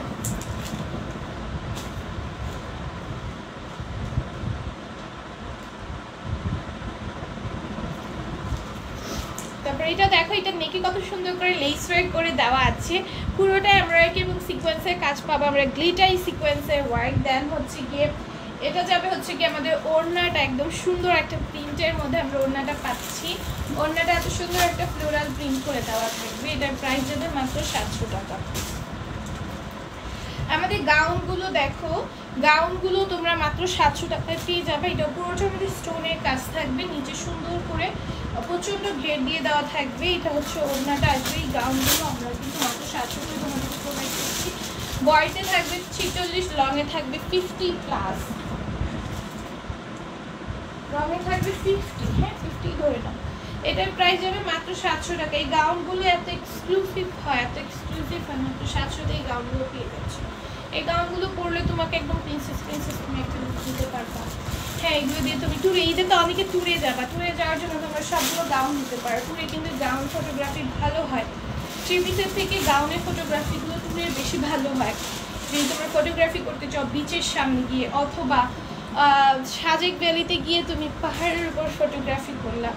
তারপরে এটা দেখো, এটা নেকে কত সুন্দর করে লেস ওয়ার্ক করে দেওয়া আছে। পুরোটা এমব্রয়ডারি এবং সিকোয়েন্সের কাজ পাবো আমরা, গ্লিটারি সিকোয়েন্সের ওয়ার্ক। দেন হচ্ছে গিয়ে এটা যাবে হচ্ছে কি আমাদের ওড়নাটা, একদম সুন্দর একটা প্রিন্টের মধ্যে আমরা ওড়নাটা পাচ্ছি। ওড়নাটা এত সুন্দর একটা ফ্লোরাল প্রিন্ট করে দেওয়া থাকবে। এটার প্রাইস যাবে মাত্র 700 টাকা। আমাদের গাউনগুলো দেখো, গাউনগুলো তোমরা মাত্র 700 টাকায় পেয়ে যাবে। এটা পুরোটার মধ্যে স্টোনের কাজ থাকবে, নিচে সুন্দর করে প্রচণ্ড ঘের দিয়ে দেওয়া থাকবে। এটা হচ্ছে ওড়নাটা আসবে। এই গাউনগুলো আমরা কিন্তু মাত্র 700 টাকা তোমাদেরকে প্রোভাইড করছি। বডিতে থাকবে 46, লংয়ে থাকবে 50 প্লাস। লংয়ে থাকবে 50, হ্যাঁ 50 ধরে নাও। এটার প্রাইস যাবে মাত্র 700 টাকা। এই গাউনগুলো এত এক্সক্লুসিভ হয়, মাত্র 700 এই গাউনগুলো পেয়ে যাচ্ছে। এই গাউনগুলো পরলে তোমাকে একদম প্রিন্সেস তুমি একটা লুক দিতে পারবা। হ্যাঁ, এগুলো দিয়ে তুমি ট্যুরে, ঈদে তো অনেকে ট্যুরে যাবা, ট্যুরে যাওয়ার জন্য তোমরা সবগুলো গাউন নিতে পারো। ট্যুরে কিন্তু গাউন ফটোগ্রাফি ভালো হয়, থ্রি পিসের থেকে গাউনের ফটোগ্রাফিগুলো ট্যুরে বেশি ভালো হয়। যদি তোমরা ফটোগ্রাফি করতে চাও বিচের সামনে গিয়ে, অথবা সাজেক ভ্যালিতে গিয়ে তুমি পাহাড়ের উপর ফটোগ্রাফি করলা,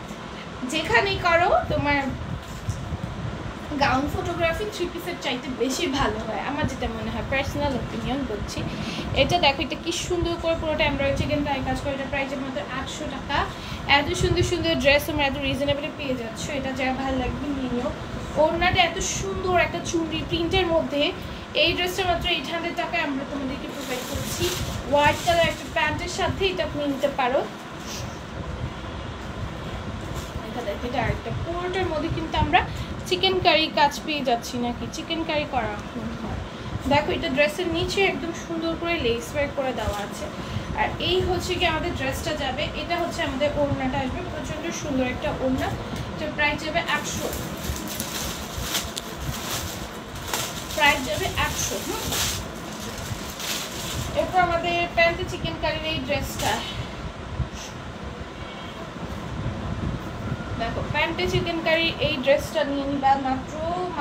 যেখানেই করো তোমার গাউন ফটোগ্রাফি থ্রি পিসের চাইতে বেশি ভালো হয়, আমার যেটা মনে হয়, পার্সোনাল ওপিনিয়ন বলছি। এটা দেখো, এটা কি সুন্দর করে পুরোটা এমব্রয়ডারি চিকেন কারি কাজ করে। এটা প্রাইসের মধ্যে 800 টাকা। এত সুন্দর সুন্দর ড্রেস তোমরা এত রিজনেবলে পেয়ে যাচ্ছ, এটা যা ভালো লাগবে নিয়ে নিও। ওড়নাটা এত সুন্দর একটা চুনরি প্রিন্টের মধ্যে, এই ড্রেসটা মাত্র 800 টাকায় আমরা তোমাদেরকে প্রোভাইড করছি। হোয়াইট কালার একটা প্যান্টের সাথে এটা আপনি নিতে পারো। এটা আরেকটা, পুরোটার মধ্যে কিন্তু আমরা চিকেন কারি কাজ পেয়ে যাচ্ছি, নাকি চিকেন কারি করা হয়। দেখো, এটা ড্রেসের নিচে একদম সুন্দর করে লেস ওয়ার্ক করে দেওয়া আছে। আর এই হচ্ছে কি আমাদের ড্রেসটা যাবে, এটা হচ্ছে আমাদের ওড়নাটা আসবে, প্রচন্ড সুন্দর একটা ওড়না। এটার প্রাইস যাবে 800, প্রাইস যাবে 800। এরপর আমাদের প্যান্টে চিকেন কারির এই ড্রেসটা দেখো, প্যান্টে চিকেন কারি এই ড্রেসটা নিয়ে নিবা মাত্র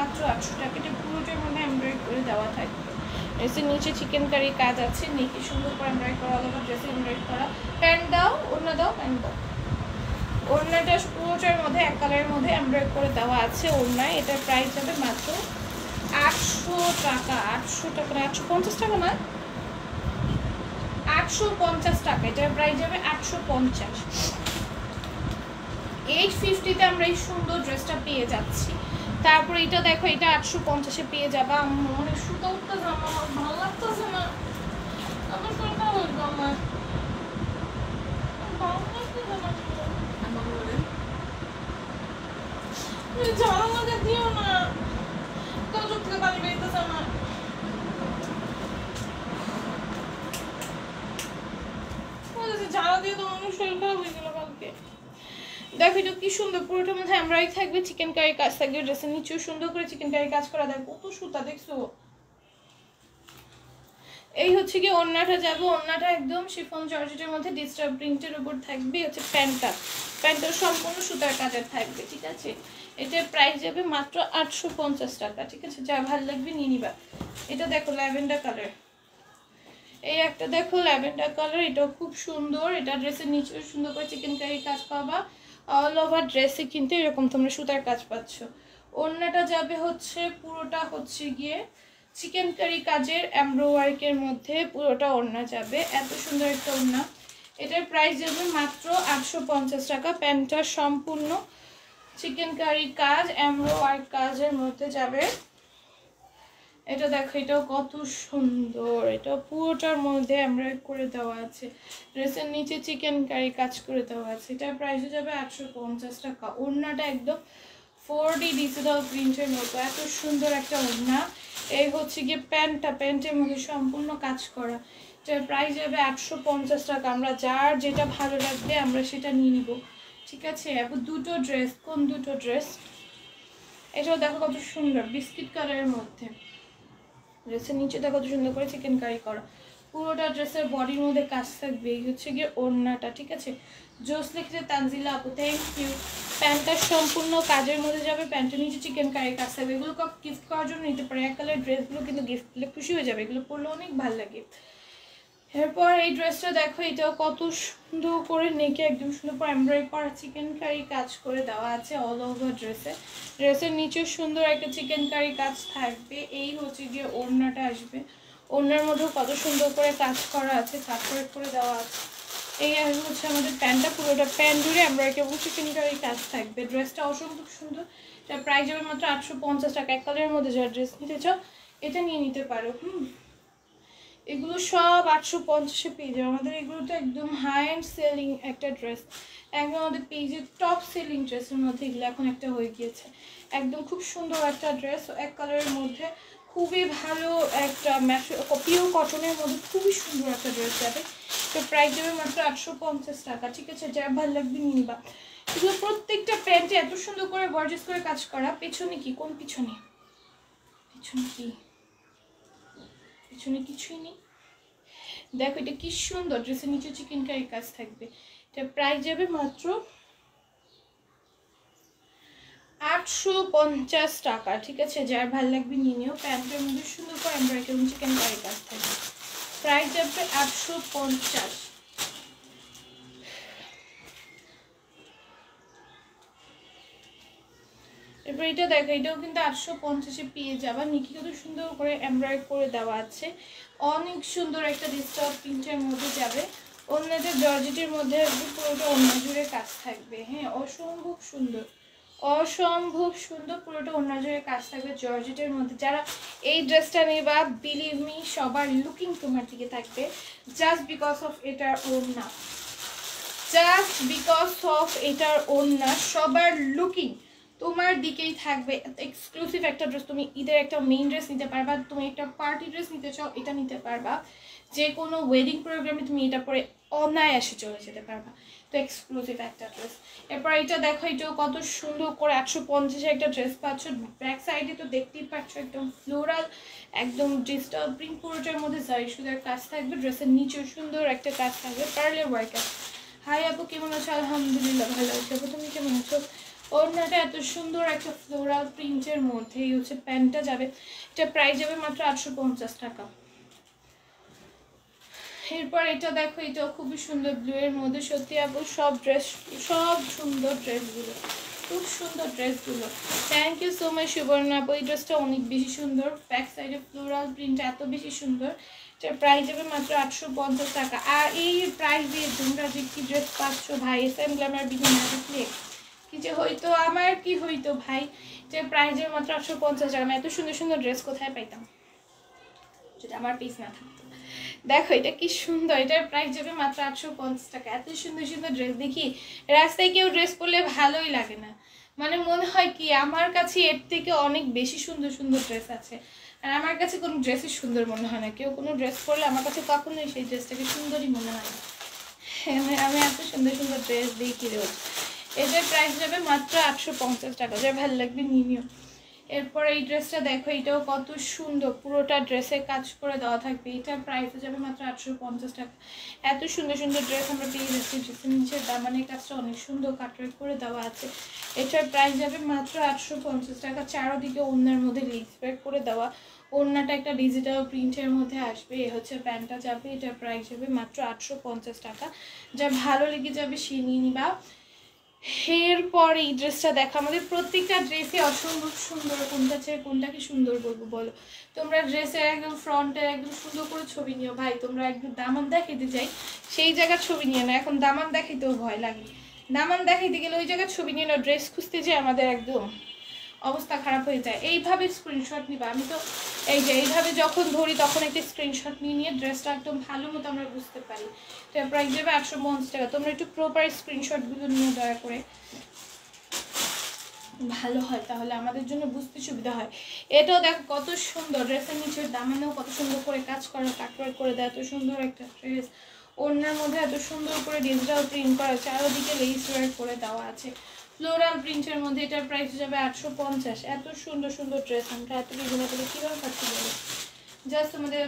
800 টাকা। এটা পুরোটার মধ্যে এমব্রয়ডারি করে দেওয়া থাকবে। ড্রেসের নিচে চিকেন কারি কাজ আছে, নেকে সুন্দর করে এমব্রয়ডারি করা, অল ওভার ড্রেসে এমব্রয়ডারি করা। প্যান্ট দাও, ওড়না দাও, প্যান্ট দাও। ওড়নাটা পুরোটার মধ্যে এক কালারের মধ্যে এমব্রয়ডারি করে দেওয়া আছে ওড়নায়। এটার প্রাইস যাবে মাত্র 800 টাকা। 800 টাকা না, 850 টাকা না, 850 টাকা। এটার প্রাইস যাবে 850। 850-তে আমরা এই সুন্দর ড্রেসটা পেয়ে যাচ্ছি। তারপরে এটা দেখো, এটা 850-এ পেয়ে যাবা। মনে সুতো উঠতেছে, আমার ভালো লাগতেছে না, আমার কোনটা হইল, আমার ভালো লাগতেছে না। ঝাড়া মজা দিও না, তো চোখ থেকে পানি বেরোতেছে আমার। ঝাড়া দিয়ে তো মানুষ শরীর খারাপ হয়ে গেল কালকে। দেখো, এটা কি সুন্দর, পুরোটার মধ্যে এমব্রয়ডারি থাকবে, চিকেন কারি কাজ থাকবে, ড্রেসের নিচেও সুন্দর করে চিকেন কারি কাজ করা। দেখো কত সুতা, দেখছো? এই হচ্ছে কি ওড়নাটা যাবে, ওড়নাটা একদম শিফন জর্জেটের মধ্যে ডিজিটাল প্রিন্টের উপর থাকবে। হচ্ছে প্যান্টটা সম্পূর্ণ সুতার কাজের থাকবে, ঠিক আছে? এটার প্রাইস যাবে মাত্র 850 টাকা, ঠিক আছে? যা ভালো লাগবে নিয়ে নিবা। এটা দেখো ল্যাভেন্ডার কালার, এই একটা দেখো ল্যাভেন্ডার কালার, এটাও খুব সুন্দর। এটা ড্রেসের নিচেও সুন্দর করে চিকেন কারি কাজ পাবা, অল ওভার ড্রেসে কিন্তু এরকম তোমরা সুতার কাজ পাচ্ছ। ওড়নাটা যাবে হচ্ছে পুরোটা হচ্ছে গিয়ে চিকেন কারি কাজের এমব্রয়ডারির মধ্যে, পুরোটা ওড়না যাবে। এত সুন্দর একটা ওড়না। এটার প্রাইস যাবে মাত্র 850 টাকা। প্যান্টটা সম্পূর্ণ চিকেন কারি কাজ এমব্রয়ডারি কাজের মধ্যে যাবে। এটা দেখো, এটাও কত সুন্দর, এটা পুরোটার মধ্যে এমব্রয়ডারি করে দেওয়া আছে, ড্রেসের নিচে চিকেন কারি কাজ করে দেওয়া আছে। এটার প্রাইস যাবে 850 টাকা। ওড়নাটা একদম 4D ডিজিটাল প্রিন্টের মতো, এত সুন্দর একটা ওড়না। এই হচ্ছে গিয়ে প্যান্টের মধ্যে সম্পূর্ণ কাজ করা। এটার প্রাইস যাবে 850 টাকা। আমরা যার যেটা ভালো লাগবে আমরা সেটা নিয়ে নিব, ঠিক আছে? এখন দুটো ড্রেস, কোন দুটো ড্রেস? এটাও দেখো কত সুন্দর, বিস্কিট কালারের মধ্যে, ড্রেসের নিচে দেখো কত সুন্দর করে চিকেন কারি করা, পুরোটা ড্রেসের বডির মধ্যে কাজ থাকবে। এই হচ্ছে গিয়ে ওড়নাটা, ঠিক আছে? জোস লিখছে তানজিলা আপু, থ্যাংক ইউ। প্যান্টটা সম্পূর্ণ কাজের মধ্যে যাবে, প্যান্টের নিচে চিকেন কারি কাজ থাকবে। এগুলো গিফট করার জন্য নিতে পারে, এক কালার ড্রেসগুলো কিন্তু গিফট করলে খুশি হয়ে যাবে, এগুলো পরলে অনেক ভালো লাগে। এরপর এই ড্রেসটা দেখো, এটাও কত সুন্দর করে নেকে একদম সুন্দর করে এমব্রয়ডারি করা চিকেন কারি কাজ করে দেওয়া আছে অল ওভার ড্রেসে। ড্রেসের নিচে সুন্দর একটা চিকেন কারি কাজ থাকবে। এই হচ্ছে গিয়ে ওড়নাটা আসবে, ওড়নার মধ্যেও কত সুন্দর করে কাজ করা আছে, কাজ করে দেওয়া আছে। এই হচ্ছে আমাদের প্যান্টটা, পুরোটা প্যান্ট জুড়ে এমব্রয়ডারি এবং চিকেন কারি কাজ থাকবে। ড্রেসটা অসম্ভব সুন্দর। এটার প্রাইস যাবে মাত্র 850 টাকা। এক কালারের মধ্যে যারা ড্রেস নিতে চাও এটা নিয়ে নিতে পারো। এগুলো সব 850-এ পেয়ে যাবে। আমাদের এগুলো তো একদম হাই এন্ড সেলিং একটা ড্রেস, একদম আমাদের পেজের টপ সেলিং ড্রেসের মধ্যে এগুলো এখন একটা হয়ে গিয়েছে। একদম খুব সুন্দর একটা ড্রেস, এক কালারের মধ্যে খুবই ভালো একটা পিওর কটনের মধ্যে খুবই সুন্দর একটা ড্রেস যাবে। তো প্রাইস যাবে মাত্র 850 টাকা। ঠিক আছে, যার ভালো লাগবে নিয়ে নিবা। এগুলো প্রত্যেকটা প্যান্টে এত সুন্দর করে গর্জিয়াস করে কাজ করা। পেছনে কি, কোন পিছনে, পিছনে কি, পিছনে কিছুই নেই। দেখো এটা কি সুন্দর, ড্রেসের নিচে চিকেন কারি কাজ থাকবে। এটা প্রাইস যাবে মাত্র 850 টাকা। ঠিক আছে, যার ভালো লাগবে নিয়ে নিও। প্যান্টের মধ্যে সুন্দর করে এমব্রয়ডারি এবং চিকেন কারি কাজ থাকবে। প্রাইস যাবে 850। এরপর এটা দেখো, এটাও কিন্তু 850-এ পেয়ে যাবা। নিকি কত সুন্দর করে এমব্রয়ডারি করে দেওয়া আছে, অনেক সুন্দর একটা ডিজিটাল প্রিন্টের মধ্যে যাবে। অন্যদের জর্জেটের মধ্যে পুরোটা অন্য জুড়ে কাজ থাকবে। হ্যাঁ, অসম্ভব সুন্দর, অসম্ভব সুন্দর, পুরোটা অন্য জুড়ে কাজ থাকবে জর্জেটের মধ্যে। যারা এই ড্রেসটা নেবা, বিলিভ মি, সবার লুকিং তোমার দিকে থাকবে, জাস্ট বিকজ অফ এটার ওড়না, জাস্ট বিকজ অফ এটার ওড়না সবার লুকিং তোমার দিকেই থাকবে। এক্সক্লুসিভ একটা ড্রেস। তুমি ঈদের একটা মেইন ড্রেস নিতে পারবা, তুমি একটা পার্টি ড্রেস নিতে চাও এটা নিতে পারবা, যে কোনো ওয়েডিং প্রোগ্রামে তুমি এটা পরে অনায়াসে চলে যেতে পারবা। তো এক্সক্লুসিভ একটা ড্রেস। এরপর এটা দেখো, এটাও কত সুন্দর করে 850-এ একটা ড্রেস পাচ্ছ। ব্যাক সাইডে তো দেখতেই পাচ্ছ একদম ফ্লোরাল, একদম ডিজিটাল প্রিন্ট, পুরোটার মধ্যে জারি সুতার কাজ থাকবে। ড্রেসের নিচেও সুন্দর একটা কাজ থাকবে, পার্লের ওয়ার্কার। হাই আপু, কেমন আছো? আলহামদুলিল্লাহ ভালো আছি আপু, তুমি কেমন আছো? ওড়নাটা এত সুন্দর একটা ফ্লোরাল প্রিন্টের মধ্যে, এই হচ্ছে প্যান্টটা যাবে। এটা প্রাইস যাবে মাত্র 850 টাকা। এরপর এটা দেখো, এটাও খুবই সুন্দর ব্লু এর মধ্যে। সত্যি আপু সব ড্রেস, সব সুন্দর ড্রেসগুলো, খুব সুন্দর ড্রেসগুলো। Thank you so much Suborna আপু, এই ড্রেসটা অনেক বেশি সুন্দর। ব্যাক সাইডে ফ্লোরাল প্রিন্ট এত বেশি সুন্দর। এটার প্রাইস যাবে মাত্র 850 টাকা। আর এই প্রাইস দিয়ে তোমরা যে কি ড্রেস পাচ্ছ ভাই, SM গ্ল্যামার বিভিন্ন দেখলে কি যে হইতো, আমার কি হইতো ভাই, যে প্রাইস যাবে মাত্র 850 টাকা। আমি এত সুন্দর সুন্দর ড্রেস কোথায় পাইতাম যদি আমার পিস না থাকতো। দেখো এটা কি সুন্দর, এটার প্রাইস যাবে মাত্র 850 টাকা। এত সুন্দর সুন্দর ড্রেস দেখি রাস্তায় কেউ ড্রেস পরলে ভালোই লাগে না, মানে মনে হয় কি আমার কাছে এর থেকে অনেক বেশি সুন্দর সুন্দর ড্রেস আছে। আর আমার কাছে কোনো ড্রেসই সুন্দর মনে হয় না। কেউ কোনো ড্রেস পরলে আমার কাছে কখনোই সেই ড্রেসটাকে সুন্দরই মনে হয় না। আমি এত সুন্দর সুন্দর ড্রেস দেখি রোজ। এটার প্রাইস যাবে মাত্র 850 টাকা। যার ভালো লাগবে নিয়ে নিও। এরপর এই ড্রেসটা দেখো, এটাও কত সুন্দর, পুরোটা ড্রেসে কাজ করে দেওয়া থাকবে। এটার প্রাইস যাবে মাত্র 850 টাকা। এত সুন্দর সুন্দর ড্রেস আমরা পেয়ে যাচ্ছি। ড্রেসের নিচের দামানের কাজটা অনেক সুন্দর কাটওয়ার্ক করে দেওয়া আছে। এটার প্রাইস যাবে মাত্র 850 টাকা। চারোদিকে ওড়নার মধ্যে লেস ওয়ার্ক করে দেওয়া, ওড়নাটা একটা ডিজিটাল প্রিন্টের মধ্যে আসবে। এ হচ্ছে প্যান্টটা যাবে। এটার প্রাইস যাবে মাত্র 850 টাকা। যা ভালো লেগে যাবে সে নিয়ে নিবা। এরপর এই ড্রেসটা দেখো, আমাদের প্রত্যেকটা ড্রেসে অসম্ভব সুন্দর। কোনটা ছেড়ে কোনটাকে সুন্দর বলবো বলো? তোমরা ড্রেসের একদম ফ্রন্টের একদম সুন্দর করে ছবি নিও ভাই। তোমরা একদম দামান দেখাইতে চাই সেই জায়গার ছবি নিয়ে না, এখন দামান দেখাইতেও ভয় লাগে। দামান দেখাইতে গেলে ওই জায়গার ছবি নিয়ে না, ড্রেস খুঁজতে যে আমাদের একদম অবস্থা খারাপ হয়ে যায়। এইভাবে স্ক্রিনশট নিবা। আমি তো এই যে এইভাবে যখন ধরি তখন একটা স্ক্রিনশট নিয়ে ড্রেসটা একদম ভালো মতো আমরা বুঝতে পারি। তো প্রাইস যাবে 850 টাকা। তোমরা একটু প্রপার স্ক্রিনশটগুলো নিয়ে দয়া করে, ভালো হয়, তাহলে আমাদের জন্য বুঝতে সুবিধা হয়। এটাও দেখো কত সুন্দর, ড্রেসের নিচের দামানেও কত সুন্দর করে কাজ করা, কাটওয়ার্ক করে দেয়। এত সুন্দর একটা ড্রেস, ওড়নার মধ্যে এত সুন্দর করে ডিজিটাল প্রিন্ট করা, চারোদিকে লেস ওয়ার্ক করে দেওয়া আছে ফ্লোরাল প্রিন্টের মধ্যে। এটার প্রাইস যাবে 850। এত সুন্দর সুন্দর ড্রেস আমরা এত বিভিন্ন করে কীভাবে পাচ্ছি বলো? জাস্ট আমাদের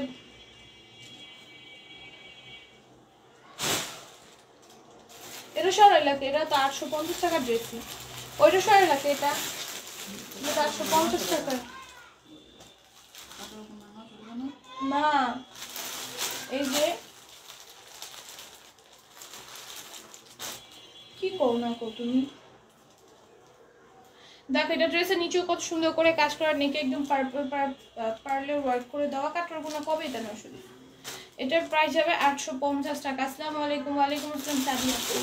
এটা সরাই লাগে, এটা তো 850 টাকার ড্রেসই। ওইটা সরাই লাগে, এটা 850 টাকা না। এই যে কি কও না কো তুমি, দেখো এটা ড্রেসের নিচেও কত সুন্দর করে কাজ করা, নেকে একদম পার্লের ওয়ার্ক করে দেওয়া। কাটার কোনো কবে এটা না শুধু। এটার প্রাইস যাবে 850 টাকা। আসসালামু আলাইকুম। ওয়ালাইকুম আসসালাম সাদিয়া আপু।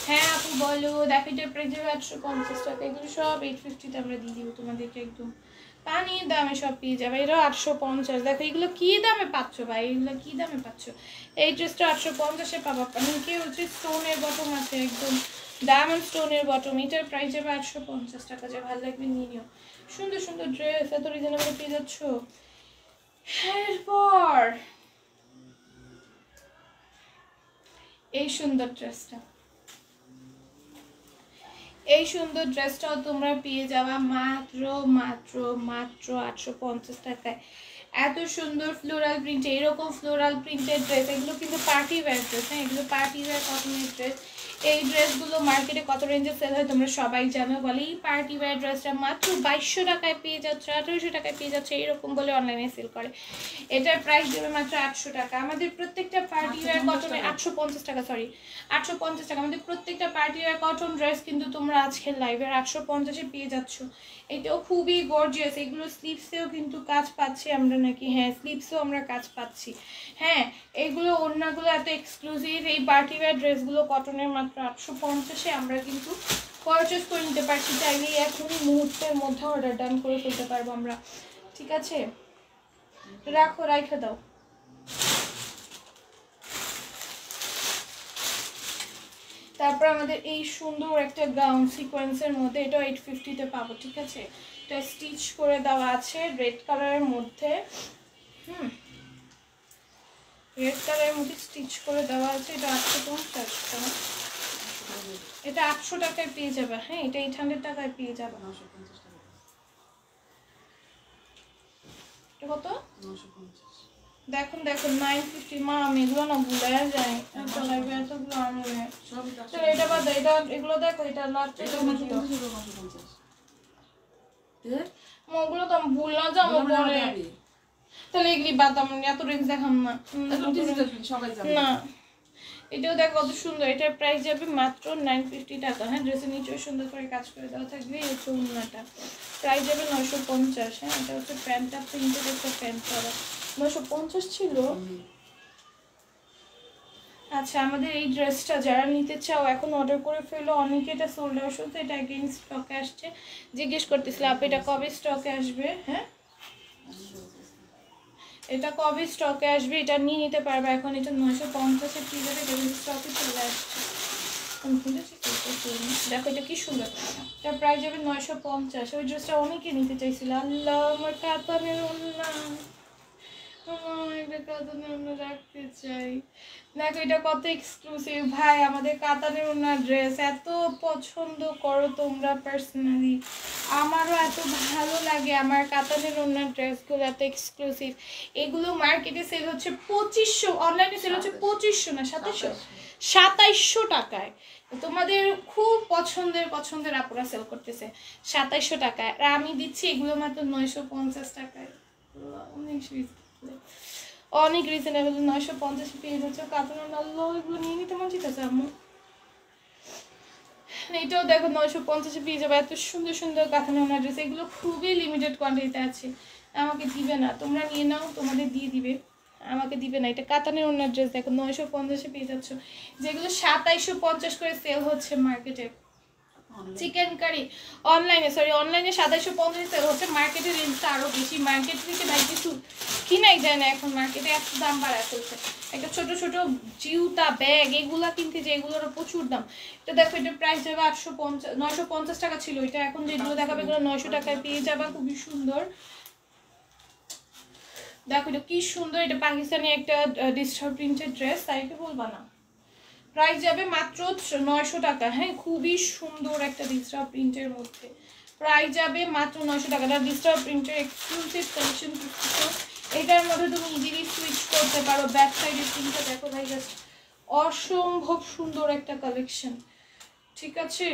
হ্যাঁ আপু বলো। দেখো এটার প্রাইস যাবে 850 টাকা। এগুলো সব 850-তে আমরা দিয়ে দিব তোমাদেরকে, একদম পানির দামে সব পেয়ে যাবে। এটাও 850। দেখো এগুলো কি দামে পাচ্ছ ভাই, এগুলো কি দামে পাচ্ছ? এই ড্রেসটা 850-এ পাবা। নিচে হচ্ছে স্টোনের বটম আছে, একদম ডায়মন্ড স্টোনের বটম। এটার প্রাইস যাবে 850 টাকা। যা ভালো লাগবে নিয়ে নিও। সুন্দর সুন্দর ড্রেস এত রিজনেবল পেয়ে যাচ্ছ। এরপর এই সুন্দর ড্রেসটা, এই সুন্দর ড্রেসটাও তোমরা পেয়ে যাবা মাত্র মাত্র মাত্র 850 টাকায়। এত সুন্দর ফ্লোরাল প্রিন্ট, এরকম ফ্লোরাল প্রিন্টের ড্রেস, এগুলো কিন্তু পার্টি ওয়্যার ড্রেস। হ্যাঁ, এগুলো পার্টি ওয়্যার কটনের ড্রেস। এই ড্রেসগুলো মার্কেটে কত রেঞ্জে সেল হয় তোমরা সবাই জানো। বলে এই পার্টি ওয়্যার ড্রেসটা মাত্র 2200 টাকায় পেয়ে যাচ্ছে, 1800 টাকায় পেয়ে যাচ্ছে, এইরকম বলে অনলাইনে সেল করে। এটার প্রাইস দেবে মাত্র 800 টাকা। আমাদের প্রত্যেকটা পার্টি ওয়্যার কটনে 850 টাকা, সরি 850 টাকা। আমাদের প্রত্যেকটা পার্টি ওয়্যার কটন ড্রেস কিন্তু তোমরা আজকের লাইভের 850-এ পেয়ে যাচ্ছ। এটাও খুবই গর্জিয়াস। এগুলো স্লিভসেও কিন্তু কাজ পাচ্ছি আমরা নাকি, হ্যাঁ স্লিভসেও আমরা কাজ পাচ্ছি। হ্যাঁ, এইগুলো ওড়নাগুলো এত এক্সক্লুসিভ। এই পার্টি ওয়্যার ড্রেসগুলো কটনের মাত্র 850-এ আমরা কিন্তু পারচেস করে নিতে পারছি। চাইলে এখনই মুহূর্তের মধ্যে অর্ডার ডান করে ফেলতে পারবো আমরা। ঠিক আছে, রাখো, রাইখে দাও। তারপর আমাদের এই সুন্দর একটা গাউন সিকোয়েন্সের মধ্যে, এটা 850-তে পাবো। ঠিক আছে, এটা স্টিচ করে দেওয়া আছে রেড কালারের মধ্যে। রেড কালারের মধ্যে স্টিচ করে দেওয়া আছে। এটা 850 টাকা, এটা 800 টাকায় পেয়ে যাবে। হ্যাঁ, এটা 800 টাকায় পেয়ে যাবে। এটা কত? দেখুন দেখুন 950। মা আমি এগুলো না ভুলে যাই, এতগুলো আনবে। এটা বাদ দাও, এটা এগুলো দেখো, এটা লাস্ট ওগুলো তো আমি ভুল না যাবো পরে। তাহলে এগুলি বাদ, আমি এত রেঞ্জ দেখাম না। না, এটাও দেখো কত সুন্দর। এটার প্রাইস যাবে মাত্র 950 টাকা। হ্যাঁ, ড্রেসের নিচেও সুন্দর করে কাজ করে দেওয়া থাকবে। এই হচ্ছে ওড়নাটা, প্রাইস যাবে 950। হ্যাঁ, এটা হচ্ছে প্যান্টটা, প্রিন্টেড একটা প্যান্ট করা, 950 ছিল। আচ্ছা, আমাদের এই ড্রেসটা যারা নিতে চাও এখন অর্ডার করে ফেলো। অনেকে এটা সোল্ড আউট হচ্ছে, এটা অ্যাগেইন স্টকে আসছে। জিজ্ঞেস করতেছিল আপু এটা কবে স্টকে আসবে। হ্যাঁ, এটা কবে স্টকে আসবে এটা নিয়ে নিতে পারবে এখন। এটা 950-এ পেয়ে যাবে, এটা স্টকে চলে আসছে। দেখো এটা কি সুন্দর, এটার প্রাইস যাবে 950। ওই ড্রেসটা অনেকে নিতে চাইছিল। আল্লাহ, আমার কাতানের ওড়না, একটা কাতানের ওড়না রাখতে চাই। দেখো এটা কত এক্সক্লুসিভ ভাই, আমাদের কাতানের ওড়না ড্রেস এত পছন্দ করো তোমরা পার্সোনালি, আমারও এত ভালো লাগে। আমার কাতানের ওড়না ড্রেসগুলো এত এক্সক্লুসিভ। এগুলো মার্কেটে সেল হচ্ছে 2500, অনলাইনে সেল হচ্ছে 2500 না 2700 টাকায়। তোমাদের খুব পছন্দের আপুরা সেল করতেছে 2700 টাকায়, আর আমি দিচ্ছি এগুলো মাত্র 950 টাকায়। অনেক রিজনেবল, 950 পেয়ে যাচ্ছে কাতানের। আল্লাহ, এগুলো নিয়ে নিতে মন চাইতেছে আম্মু। এটাও দেখো 950-এ পেয়ে যাবে। এত সুন্দর সুন্দর কাতানের ওড়না ড্রেস, এগুলো খুবই লিমিটেড কোয়ান্টিটিতে আছে। আমাকে দিবে না, তোমরা নিয়ে নাও, তোমাদের দিয়ে দিবে, আমাকে দিবে না। এটা কাতানের ওড়না ড্রেস দেখো 950-এ পেয়ে যাচ্ছ, যেগুলো 2750 করে সেল হচ্ছে মার্কেটে। চিকেন কারি অনলাইনে, সরি অনলাইনে 2750 সেল হচ্ছে, মার্কেটের রেঞ্জটা আরও বেশি। মার্কেট থেকে ভাই কিছু কিনাই যায় না এখন, মার্কেটে এত দাম বাড়ায় ফেলছে। একটা ছোট ছোট জিউতা ব্যাগ এগুলা কিনতে যে এগুলোরও প্রচুর দাম। এটা দেখো, এটার প্রাইস যাবে 950 টাকা ছিল, এটা এখন যেগুলো দেখাবে এগুলো 900 টাকায় পেয়ে যাবে। খুবই সুন্দর, দেখো এটা কি সুন্দর। এটা পাকিস্তানি একটা ডিজিটাল প্রিন্টের ড্রেস, তাই কি বলবা না। প্রাইস যাবে মাত্র 900 টাকা। হ্যাঁ, খুবই সুন্দর একটা ডিজিটাল প্রিন্টের মধ্যে, প্রাইস যাবে মাত্র 900 টাকা। এটা ডিজিটাল প্রিন্টের এক্সক্লুসিভ কালেকশন। এটার মধ্যে তুমি ইজিলি সুইচ করতে পারো। ব্যাক সাইডের প্রিন্টটা দেখো ভাই, জাস্ট অসম্ভব সুন্দর একটা কালেকশন। ঠিক আছে,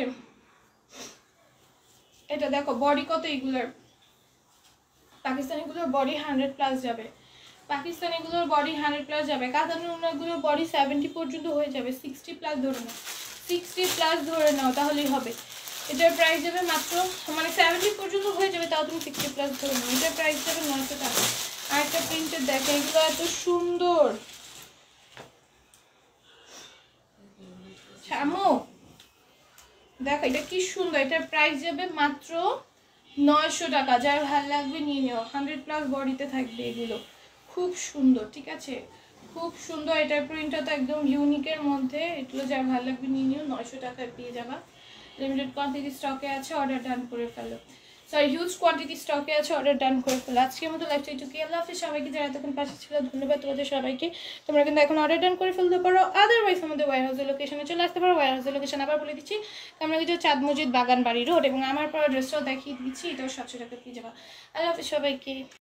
এটা দেখো বডি কত, এগুলোর পাকিস্তানিগুলোর বডি 100+ যাবে, পাকিস্তানিগুলোর বডি 100+ যাবে। কাতানের ওড়নাগুলোর বডি 70 পর্যন্ত হয়ে যাবে, 60+ ধরে নাও, 60+ ধরে নাও তাহলেই হবে। এটার প্রাইস যাবে মাত্র, মানে 70 পর্যন্ত হয়ে যাবে, তাও তুমি 60+ ধরে নাও। এটার প্রাইস যাবে 900 টাকা। আর একটা প্রিন্টের দেখো, এগুলো এত সুন্দর। শামু দেখো এটা কি সুন্দর, এটার প্রাইস যাবে মাত্র 900 টাকা। যার ভালো লাগবে নিয়ে নিও, 100+ বডিতে থাকবে এগুলো, খুব সুন্দর। ঠিক আছে, খুব সুন্দর। এটার প্রিন্টটা তো একদম ইউনিকের মধ্যে, এগুলো যার ভালো লাগবে নিয়ে নিও, 900 টাকায় পেয়ে যাবা। লিমিটেড কোয়ান্টিটি স্টকে আছে, অর্ডার ডান করে ফেলো। সরি হিউজ কোয়ান্টিটি স্টকে আছে, অর্ডার ডান করে ফেলো। আজকের মতো লাইফটা একটু আল্লাহ হাফিজ সবাইকে, যারা এতক্ষণ পাশে ছিল ধন্যবাদ তোমাদের সবাইকে। তোমরা কিন্তু এখন অর্ডার ডান করে ফেলতে পারো, আদারওয়াইজ আমাদের ওয়্যার হাউসের লোকেশনে চলে আসতে পারো। ওয়্যার হাউসের লোকেশন আবার বলে দিচ্ছি, আমরা কিন্তু চাঁদ মসজিদ বাগান বাড়ি রোড, এবং আমার পরে ড্রেসটাও দেখিয়ে দিচ্ছি, এটাও 700 টাকা পেয়ে যাবা। আল্লাহ হাফিজ সবাইকে।